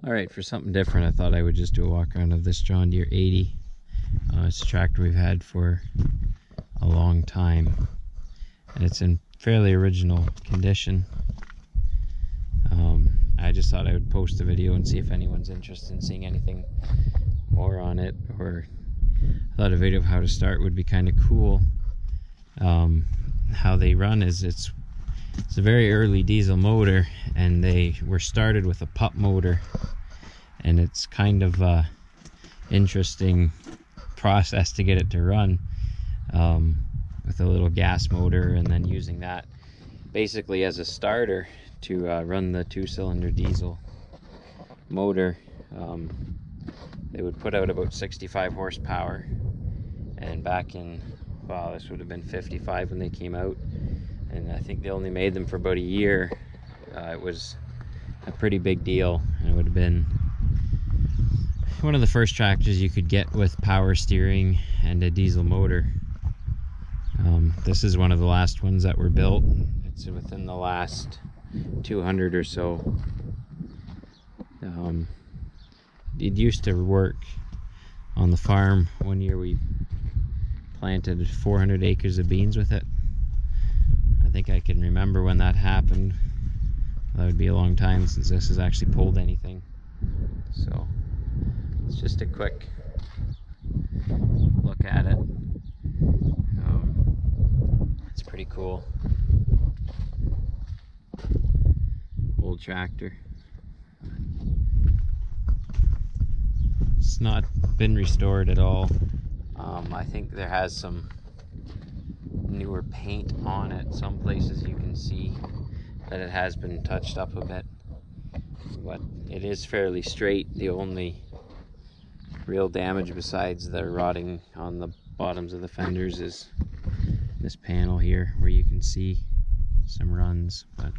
Alright, for something different, I thought I would just do a walk around of this John Deere 80. It's a tractor we've had for a long time, and it's in fairly original condition. I just thought I would post a video and see if anyone's interested in seeing anything more on it, or I thought a video of how to start would be kind of cool. How they run is it's a very early diesel motor, and they were started with a pup motor, and it's kind of a interesting process to get it to run with a little gas motor, and then using that basically as a starter to run the 2-cylinder diesel motor. They would put out about 65 horsepower, and back in, wow, this would have been 55 when they came out, and I think they only made them for about a year. It was a pretty big deal, and it would have been one of the first tractors you could get with power steering and a diesel motor. This is one of the last ones that were built. It's within the last 200 or so. It used to work on the farm. One year we planted 400 acres of beans with it. I think I can remember when that happened. That would be a long time since this has actually pulled anything. So it's just a quick look at it. It's pretty cool. Old tractor. It's not been restored at all. I think there has some newer paint on it. Some places you can see that it has been touched up a bit, but it is fairly straight. The only real damage besides the rotting on the bottoms of the fenders is this panel here, where you can see some runs. But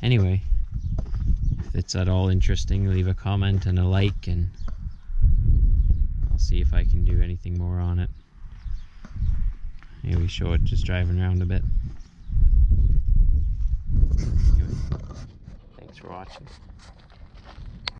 anyway, if it's at all interesting, leave a comment and a like, and I'll see if I can do anything more on it. Maybe show it just driving around a bit. Anyway, thanks for watching.